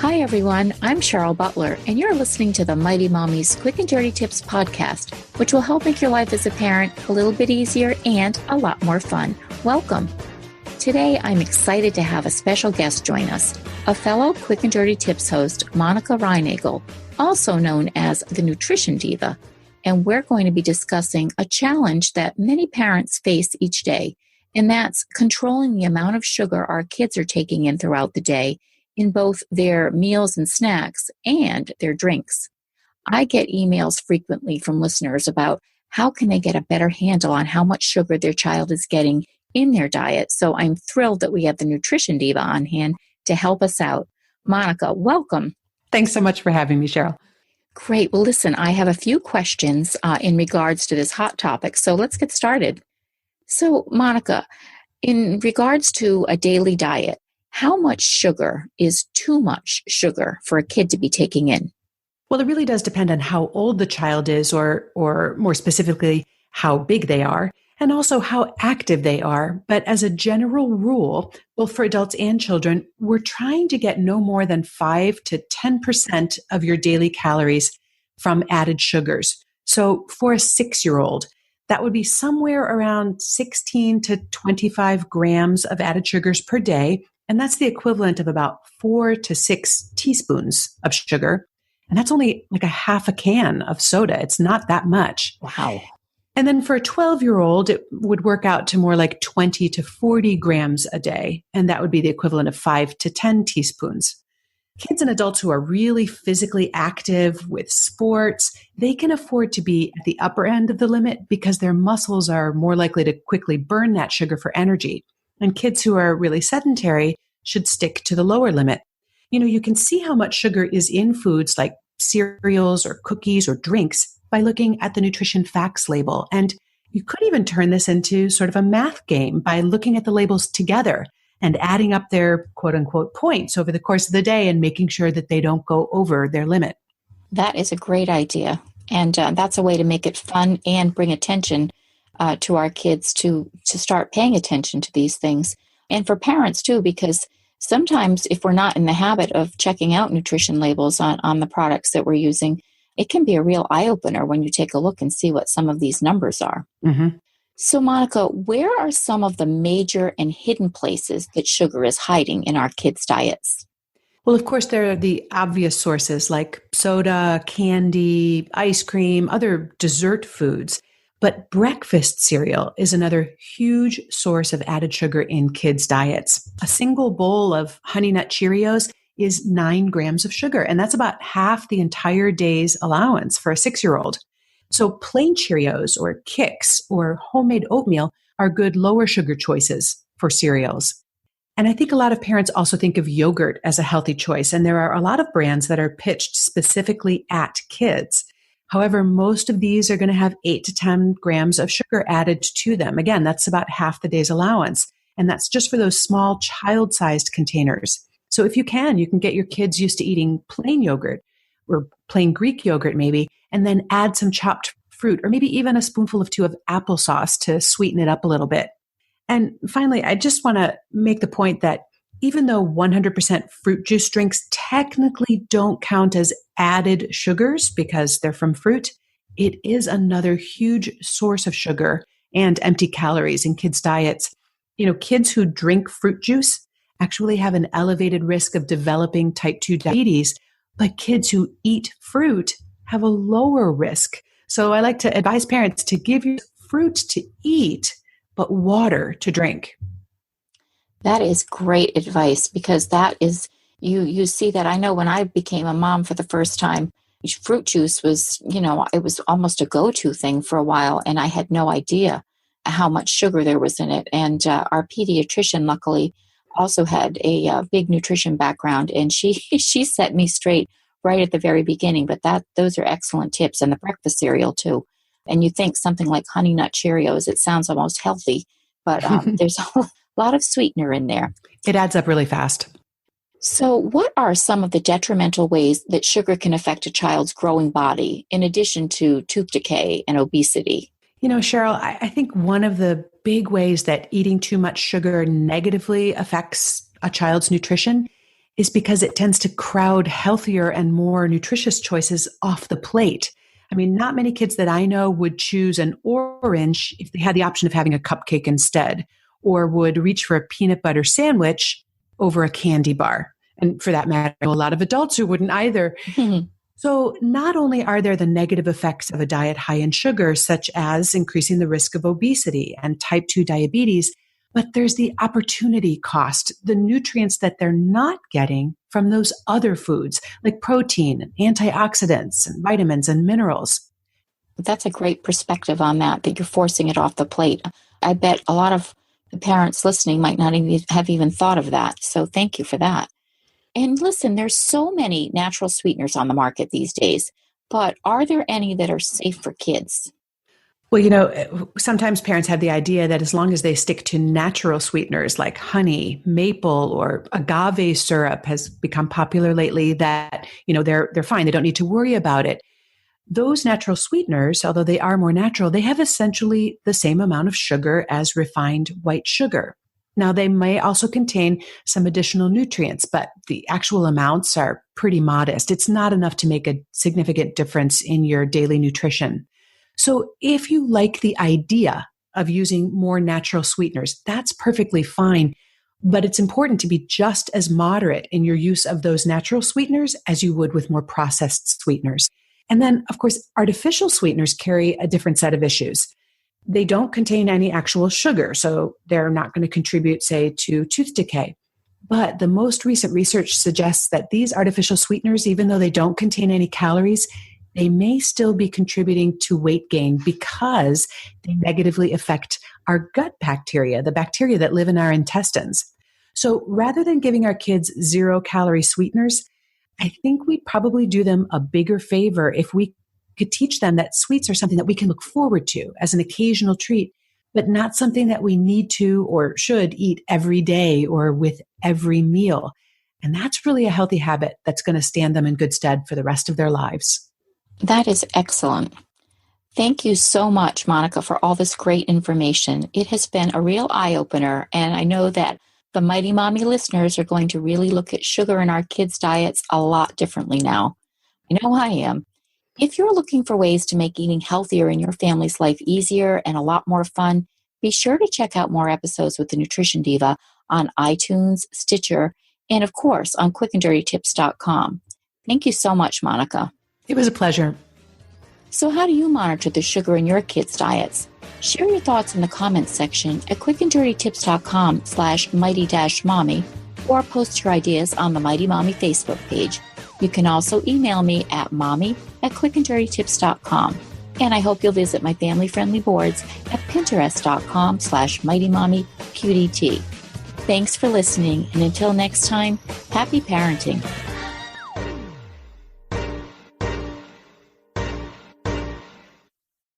Hi, everyone. I'm Cheryl Butler, and you're listening to the Mighty Mommies Quick and Dirty Tips podcast, which will help make your life as a parent a little bit easier and a lot more fun. Welcome. Today, I'm excited to have a special guest join us, a fellow Quick and Dirty Tips host, Monica Reinagel, also known as the Nutrition Diva. And we're going to be discussing a challenge that many parents face each day, and that's controlling the amount of sugar our kids are taking in throughout the day in both their meals and snacks and their drinks. I get emails frequently from listeners about how can they get a better handle on how much sugar their child is getting in their diet. So I'm thrilled that we have the Nutrition Diva on hand to help us out. Monica, welcome. Thanks so much for having me, Cheryl. Great. Well, listen, I have a few questions in regards to this hot topic. So let's get started. So, Monica, in regards to a daily diet, how much sugar is too much sugar for a kid to be taking in? Well, it really does depend on how old the child is, or more specifically, how big they are, and also how active they are. But as a general rule, both for adults and children, we're trying to get no more than 5 to 10% of your daily calories from added sugars. So for a 6-year-old, that would be somewhere around 16 to 25 grams of added sugars per day. And that's the equivalent of about 4 to 6 teaspoons of sugar. And that's only like a half a can of soda. It's not that much. Wow. And then for a 12-year-old, it would work out to more like 20 to 40 grams a day. And that would be the equivalent of 5 to 10 teaspoons. Kids and adults who are really physically active with sports, they can afford to be at the upper end of the limit because their muscles are more likely to quickly burn that sugar for energy. And kids who are really sedentary should stick to the lower limit. You know, you can see how much sugar is in foods like cereals or cookies or drinks by looking at the nutrition facts label. And you could even turn this into sort of a math game by looking at the labels together and adding up their quote unquote points over the course of the day and making sure that they don't go over their limit. That is a great idea. And that's a way to make it fun and bring attention to our kids to start paying attention to these things. And for parents too, because sometimes if we're not in the habit of checking out nutrition labels on the products that we're using, it can be a real eye-opener when you take a look and see what some of these numbers are. Mm-hmm. So Monica, where are some of the major and hidden places that sugar is hiding in our kids' diets? Well, of course, there are the obvious sources like soda, candy, ice cream, other dessert foods. But breakfast cereal is another huge source of added sugar in kids' diets. A single bowl of Honey Nut Cheerios is 9 grams of sugar, and that's about half the entire day's allowance for a 6-year-old. So plain Cheerios or Kix or homemade oatmeal are good lower sugar choices for cereals. And I think a lot of parents also think of yogurt as a healthy choice, and there are a lot of brands that are pitched specifically at kids. However, most of these are going to have 8 to 10 grams of sugar added to them. Again, that's about half the day's allowance. And that's just for those small child-sized containers. So if you can get your kids used to eating plain yogurt or plain Greek yogurt maybe, and then add some chopped fruit or maybe even a spoonful of 2 of applesauce to sweeten it up a little bit. And finally, I just want to make the point that even though 100% fruit juice drinks technically don't count as added sugars because they're from fruit, it is another huge source of sugar and empty calories in kids' diets. You know, kids who drink fruit juice actually have an elevated risk of developing type 2 diabetes, but kids who eat fruit have a lower risk. So I like to advise parents to give you fruit to eat, but water to drink. That is great advice because that is, you see that. I know when I became a mom for the first time, fruit juice was, it was almost a go-to thing for a while, and I had no idea how much sugar there was in it. And our pediatrician, luckily, also had a big nutrition background, and she set me straight right at the very beginning. But those are excellent tips, and the breakfast cereal too. And you think something like Honey Nut Cheerios, it sounds almost healthy, but there's a lot of sweetener in there. It adds up really fast. So what are some of the detrimental ways that sugar can affect a child's growing body, in addition to tooth decay and obesity? You know, Cheryl, I think one of the big ways that eating too much sugar negatively affects a child's nutrition is because it tends to crowd healthier and more nutritious choices off the plate. I mean, not many kids that I know would choose an orange if they had the option of having a cupcake instead, or would reach for a peanut butter sandwich over a candy bar. And for that matter, a lot of adults who wouldn't either. So not only are there the negative effects of a diet high in sugar, such as increasing the risk of obesity and type 2 diabetes, but there's the opportunity cost, the nutrients that they're not getting from those other foods like protein, antioxidants, and vitamins and minerals. That's a great perspective on that you're forcing it off the plate. I bet a lot of the parents listening might not even have thought of that. So thank you for that. And listen, there's so many natural sweeteners on the market these days, but are there any that are safe for kids? Well, sometimes parents have the idea that as long as they stick to natural sweeteners like honey, maple, or agave syrup has become popular lately, that, they're fine. They don't need to worry about it. Those natural sweeteners, although they are more natural, they have essentially the same amount of sugar as refined white sugar. Now, they may also contain some additional nutrients, but the actual amounts are pretty modest. It's not enough to make a significant difference in your daily nutrition. So if you like the idea of using more natural sweeteners, that's perfectly fine. But it's important to be just as moderate in your use of those natural sweeteners as you would with more processed sweeteners. And then, of course, artificial sweeteners carry a different set of issues. They don't contain any actual sugar, so they're not going to contribute, say, to tooth decay. But the most recent research suggests that these artificial sweeteners, even though they don't contain any calories, they may still be contributing to weight gain because they negatively affect our gut bacteria, the bacteria that live in our intestines. So rather than giving our kids 0-calorie sweeteners, I think we'd probably do them a bigger favor if we could teach them that sweets are something that we can look forward to as an occasional treat, but not something that we need to or should eat every day or with every meal. And that's really a healthy habit that's going to stand them in good stead for the rest of their lives. That is excellent. Thank you so much, Monica, for all this great information. It has been a real eye-opener, and I know that the Mighty Mommy listeners are going to really look at sugar in our kids' diets a lot differently now. I know I am. If you're looking for ways to make eating healthier in your family's life easier and a lot more fun, be sure to check out more episodes with the Nutrition Diva on iTunes, Stitcher, and of course on quickanddirtytips.com. Thank you so much, Monica. It was a pleasure. So how do you monitor the sugar in your kids' diets? Share your thoughts in the comments section at quickanddirtytips.com/mighty-mommy or post your ideas on the Mighty Mommy Facebook page. You can also email me at mommy@quickanddirtytips.com. And I hope you'll visit my family-friendly boards at pinterest.com/mightymommyqdt. Thanks for listening, and until next time, happy parenting.